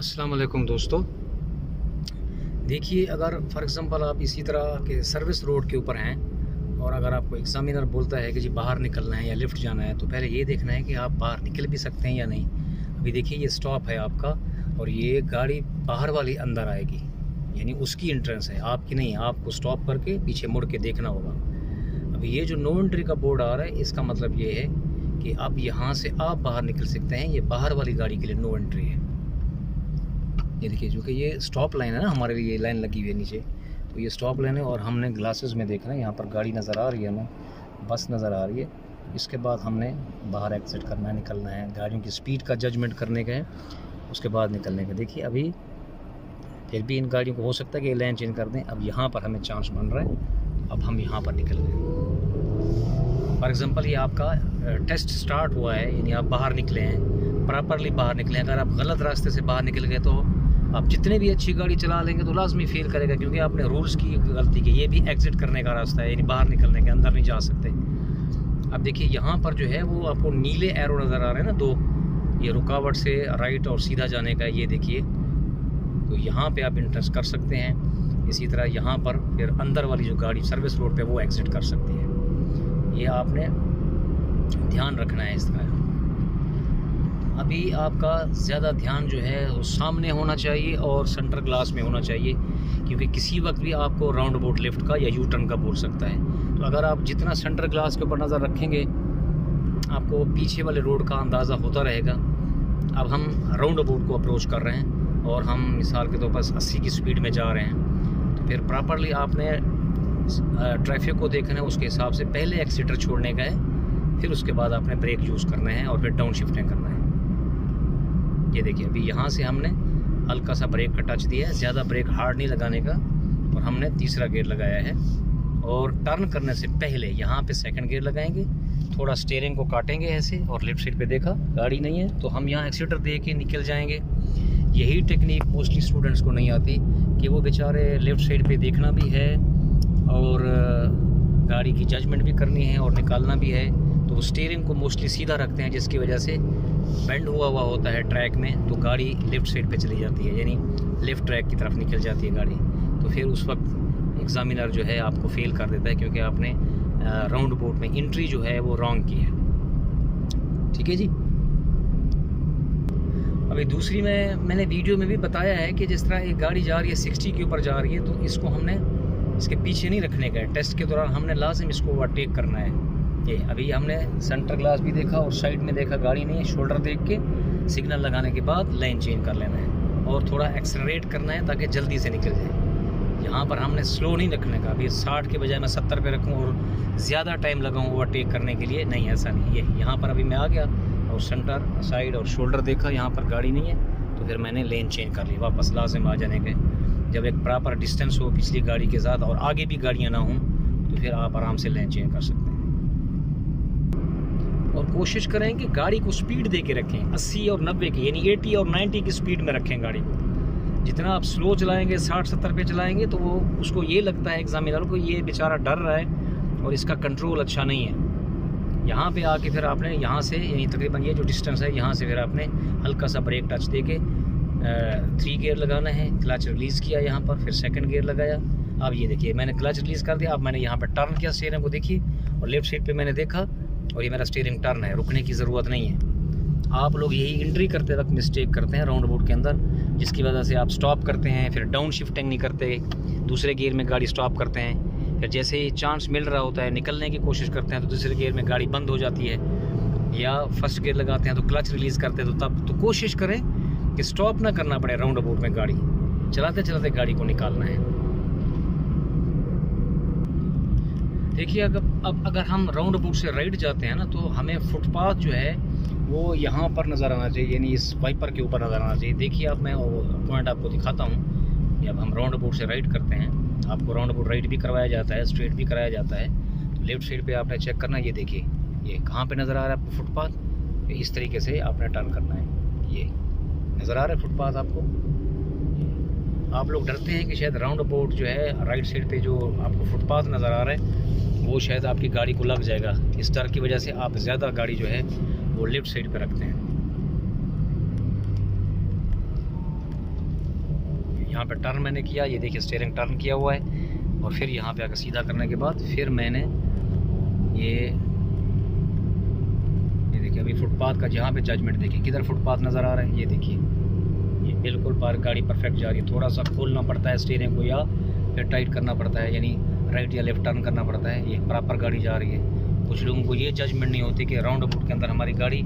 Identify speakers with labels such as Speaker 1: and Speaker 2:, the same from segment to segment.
Speaker 1: अस्सलाम वालेकुम दोस्तों। देखिए, अगर फॉर एग्ज़ाम्पल आप इसी तरह के सर्विस रोड के ऊपर हैं और अगर आपको एग्ज़ामिनर बोलता है कि जी बाहर निकलना है या लिफ्ट जाना है, तो पहले ये देखना है कि आप बाहर निकल भी सकते हैं या नहीं। अभी देखिए, ये स्टॉप है आपका और ये गाड़ी बाहर वाली अंदर आएगी, यानी उसकी एंट्रेंस है, आपकी नहीं। आपको स्टॉप करके पीछे मुड़ के देखना होगा। अभी ये जो नो एंट्री का बोर्ड आ रहा है, इसका मतलब ये है कि अब यहाँ से आप बाहर निकल सकते हैं। ये बाहर वाली गाड़ी के लिए नो एंट्री है। ये देखिए, जो कि ये स्टॉप लाइन है ना, हमारे लिए ये लाइन लगी हुई है नीचे, तो ये स्टॉप लाइन है और हमने ग्लासेस में देखना है। यहाँ पर गाड़ी नज़र आ रही है, हमें बस नज़र आ रही है। इसके बाद हमने बाहर एग्जिट करना है, निकलना है। गाड़ियों की स्पीड का जजमेंट करने का है, उसके बाद निकलने का। देखिए, अभी फिर भी इन गाड़ियों को हो सकता है कि लाइन चेंज कर दें। अब यहाँ पर हमें चांस बन रहा है, अब हम यहाँ पर निकल गए। फॉर एग्ज़ाम्पल, ये आपका टेस्ट स्टार्ट हुआ है, यानी आप बाहर निकले हैं, प्रॉपरली बाहर निकले हैं। अगर आप गलत रास्ते से बाहर निकल गए तो आप जितने भी अच्छी गाड़ी चला लेंगे तो लाजमी फेल करेगा, क्योंकि आपने रूल्स की गलती की। ये भी एग्जिट करने का रास्ता है, यानी बाहर निकलने के, अंदर नहीं जा सकते। अब देखिए, यहाँ पर जो है वो आपको नीले एरो नज़र आ रहे हैं ना, दो, ये रुकावट से राइट और सीधा जाने का। ये देखिए, तो यहाँ पे आप इंटरेस्ट कर सकते हैं। इसी तरह यहाँ पर फिर अंदर वाली जो गाड़ी सर्विस रोड पे वो एग्जिट कर सकती है। ये आपने ध्यान रखना है इस तरह। अभी आपका ज़्यादा ध्यान जो है वो सामने होना चाहिए और सेंटर ग्लास में होना चाहिए, क्योंकि किसी वक्त भी आपको राउंड अबाउट लिफ्ट का या यू टर्न का बोल सकता है। तो अगर आप जितना सेंटर ग्लास के ऊपर नज़र रखेंगे, आपको पीछे वाले रोड का अंदाज़ा होता रहेगा। अब हम राउंड अबाउट को अप्रोच कर रहे हैं और हम मिसाल के तौर पर 80 की स्पीड में जा रहे हैं, तो फिर प्रॉपरली आपने ट्रैफिक को देखना है, उसके हिसाब से पहले एक्सीटर छोड़ने का है, फिर उसके बाद आपने ब्रेक यूज़ करना है और फिर डाउन शिफ्टिंग करना है। ये देखिए, अभी यहाँ से हमने हल्का सा ब्रेक का टच दिया है, ज़्यादा ब्रेक हार्ड नहीं लगाने का, और हमने तीसरा गियर लगाया है। और टर्न करने से पहले यहाँ पे सेकंड गियर लगाएंगे, थोड़ा स्टीयरिंग को काटेंगे ऐसे, और लेफ्ट साइड पे देखा गाड़ी नहीं है तो हम यहाँ एक्सीटर दे के निकल जाएंगे। यही टेक्निक मोस्टली स्टूडेंट्स को नहीं आती, कि वो बेचारे लेफ़्ट साइड पर देखना भी है और गाड़ी की जजमेंट भी करनी है और निकालना भी है, तो वो स्टीयरिंग को मोस्टली सीधा रखते हैं, जिसकी वजह से बेंड हुआ होता है ट्रैक में, तो गाड़ी लेफ़्ट साइड पे चली जाती है, यानी लेफ़्ट ट्रैक की तरफ निकल जाती है गाड़ी। तो फिर उस वक्त एग्ज़ामिनर जो है आपको फेल कर देता है, क्योंकि आपने राउंड अबाउट में एंट्री जो है वो रॉन्ग की है। ठीक है जी। अभी दूसरी में मैंने वीडियो में भी बताया है कि जिस तरह एक गाड़ी जा रही है 60 के ऊपर जा रही है, तो इसको हमने इसके पीछे नहीं रखने का है। टेस्ट के दौरान हमने लाजिम इसको ओवरटेक करना है। ये अभी हमने सेंटर ग्लास भी देखा और साइड में देखा गाड़ी नहीं है, शोल्डर देख के सिग्नल लगाने के बाद लाइन चेंज कर लेना है और थोड़ा एक्सेलरेट करना है ताकि जल्दी से निकल जाए। यहाँ पर हमने स्लो नहीं रखने का। अभी 60 के बजाय मैं 70 पे रखूँ और ज़्यादा टाइम लगाऊँ ओवरटेक करने के लिए, नहीं, ऐसा नहीं। ये यहाँ पर अभी मैं आ गया और सेंटर साइड और शोल्डर देखा, यहाँ पर गाड़ी नहीं है, तो फिर मैंने लेन चेंज कर ली। वापस लाजिम आ जाने के, जब एक प्रॉपर डिस्टेंस हो पिछली गाड़ी के साथ और आगे भी गाड़ियाँ ना हों, तो फिर आप आराम से लेन चेंज कर सकते हैं। और कोशिश करें कि गाड़ी को स्पीड दे के रखें, 80 और 90 की, यानी 80 और 90 की स्पीड में रखें गाड़ी को। जितना आप स्लो चलाएंगे, 60-70 पे चलाएंगे, तो वो उसको ये लगता है एग्जामिनर को, ये बेचारा डर रहा है और इसका कंट्रोल अच्छा नहीं है। यहाँ पे आके फिर आपने यहाँ से, यानी तकरीबन ये जो डिस्टेंस है, यहाँ से फिर आपने हल्का सा ब्रेक टच दे के 3 गियर लगाना है। क्लच रिलीज़ किया यहाँ पर, फिर सेकंड गियर लगाया। अब ये देखिए, मैंने क्लच रिलीज़ कर दिया। अब मैंने यहाँ पर टर्न किया, स्टीयरिंग को देखिए, और लेफ्ट साइड पे मैंने देखा और ये मेरा स्टीयरिंग टर्न है, रुकने की ज़रूरत नहीं है। आप लोग यही एंट्री करते वक्त मिस्टेक करते हैं राउंड अबाउट के अंदर, जिसकी वजह से आप स्टॉप करते हैं, फिर डाउन शिफ्टिंग नहीं करते, दूसरे गियर में गाड़ी स्टॉप करते हैं, फिर जैसे ही चांस मिल रहा होता है निकलने की कोशिश करते हैं तो दूसरे गियर में गाड़ी बंद हो जाती है, या फर्स्ट गियर लगाते हैं तो क्लच रिलीज़ करते हैं। तो तब तो कोशिश करें कि स्टॉप ना करना पड़े राउंड अबाउट में, गाड़ी चलाते चलाते गाड़ी को निकालना है। देखिए, अगर हम राउंड अबाउट से राइट जाते हैं ना, तो हमें फुटपाथ जो है वो यहाँ पर नज़र आना चाहिए, यानी इस वाइपर के ऊपर नज़र आना चाहिए। देखिए, अब मैं पॉइंट आपको दिखाता हूँ। अब हम राउंड अबाउट से राइट करते हैं, आपको राउंड अबाउट राइट भी करवाया जाता है, स्ट्रेट भी कराया जाता है। तो लेफ्ट साइड पे आपने चेक करना है। ये देखिए, ये कहाँ पे नज़र आ रहा है आपको फुटपाथ, इस तरीके से आपने टर्न करना है। ये नज़र आ रहा है फुटपाथ आपको। आप लोग डरते हैं कि शायद राउंड अबाउट जो है राइट साइड पे जो आपको फुटपाथ नज़र आ रहा है वो शायद आपकी गाड़ी को लग जाएगा। इस डर की वजह से आप ज़्यादा गाड़ी जो है वो लेफ़्ट साइड पे रखते हैं। यहाँ पे टर्न मैंने किया, ये देखिए स्टीयरिंग टर्न किया हुआ है, और फिर यहाँ पे आकर सीधा करने के बाद फिर मैंने ये देखिए अभी फुटपाथ का जहाँ पे जजमेंट देखिए, किधर फुटपाथ नज़र आ रहा है, ये देखिए ये बिल्कुल गाड़ी परफेक्ट जा रही है। थोड़ा सा खोलना पड़ता है स्टीयरिंग को या फिर टाइट करना पड़ता है, यानी राइट या लेफ्ट टर्न करना पड़ता है, ये प्रॉपर गाड़ी जा रही है। कुछ लोगों को ये जजमेंट नहीं होती कि राउंड अबाउट के अंदर हमारी गाड़ी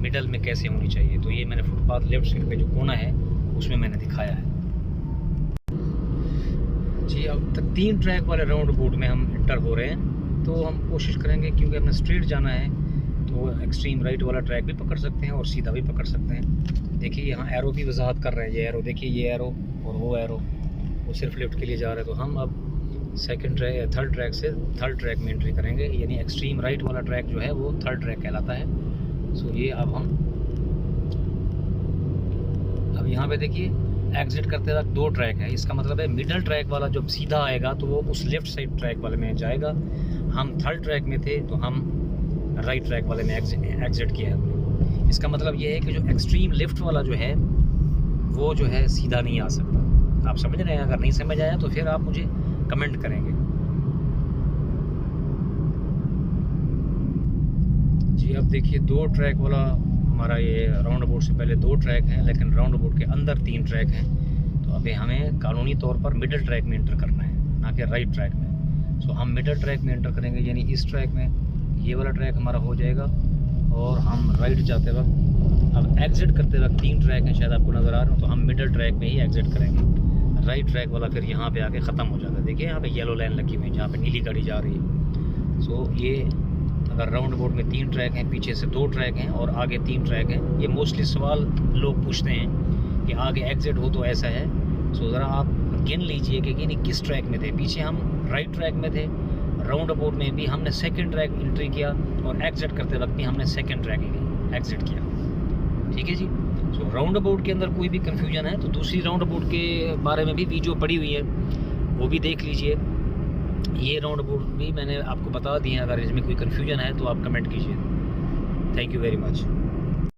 Speaker 1: मिडल में कैसे होनी चाहिए, तो ये मैंने फुटपाथ लेफ्ट साइड पे जो कोना है उसमें मैंने दिखाया है जी। अब तक 3 ट्रैक वाले राउंड अबाउट में हम इंटर हो रहे हैं, तो हम कोशिश करेंगे क्योंकि हमें स्ट्रेट जाना है तो एक्सट्रीम राइट वाला ट्रैक भी पकड़ सकते हैं और सीधा भी पकड़ सकते हैं। देखिए यहाँ एरो की वजाहत कर रहे हैं, ये एरो देखिए, ये एरो और वो एरो, वो सिर्फ लिफ्ट के लिए जा रहा है। तो हम अब थर्ड ट्रैक से थर्ड ट्रैक में एंट्री करेंगे, यानी एक्सट्रीम राइट वाला ट्रैक जो है वो थर्ड ट्रैक कहलाता है। सो ये अब यहाँ पे देखिए एग्जिट करते वक्त 2 ट्रैक है, इसका मतलब है मिडल ट्रैक वाला जब सीधा आएगा तो वो उस लेफ्ट साइड ट्रैक वाले में जाएगा। हम थर्ड ट्रैक में थे तो हम राइट ट्रैक वाले में एग्जिट किया है। इसका मतलब ये है कि जो एक्सट्रीम लेफ्ट वाला जो है वो जो है सीधा नहीं आ सकता। आप समझ रहे हैं? अगर नहीं समझ आया तो फिर आप मुझे कमेंट करेंगे जी। अब देखिए 2 ट्रैक वाला हमारा ये राउंड अबाउट से पहले 2 ट्रैक हैं, लेकिन राउंड अबाउट के अंदर 3 ट्रैक हैं। तो अभी हमें कानूनी तौर पर मिडल ट्रैक में एंटर करना है, ना कि राइट ट्रैक में। सो हम मिडल ट्रैक में एंटर करेंगे, यानी इस ट्रैक में ये वाला ट्रैक हमारा हो जाएगा, और हम राइट जाते वक्त अब एग्जिट करते वक्त 3 ट्रैक हैं, शायद आपको नज़र आ रहे हो, तो हम मिडल ट्रैक में ही एग्जिट करेंगे। राइट ट्रैक वाला फिर यहाँ पे आके ख़त्म हो जाता है। देखिए यहाँ पे येलो लाइन लगी हुई है जहाँ पे नीली गाड़ी जा रही है। सो ये अगर राउंड अबाउट में 3 ट्रैक हैं, पीछे से 2 ट्रैक हैं और आगे 3 ट्रैक हैं। ये मोस्टली सवाल लोग पूछते हैं कि आगे एग्जिट हो तो ऐसा है। सो ज़रा आप गिन लीजिए कि किस ट्रैक में थे। पीछे हम राइट ट्रैक में थे, राउंड अबाउट में भी हमने सेकंड ट्रैक एंट्री किया, और एग्जिट करते वक्त भी हमने सेकंड ट्रैक एग्जिट किया। ठीक है जी। सो राउंड अबाउट के अंदर कोई भी कन्फ्यूजन है तो दूसरी राउंड अबाउट के बारे में भी वीडियो पड़ी हुई है, वो भी देख लीजिए। ये राउंड अबाउट भी मैंने आपको बता दिए हैं, अगर इसमें कोई कन्फ्यूजन है तो आप कमेंट कीजिए। Thank you very much.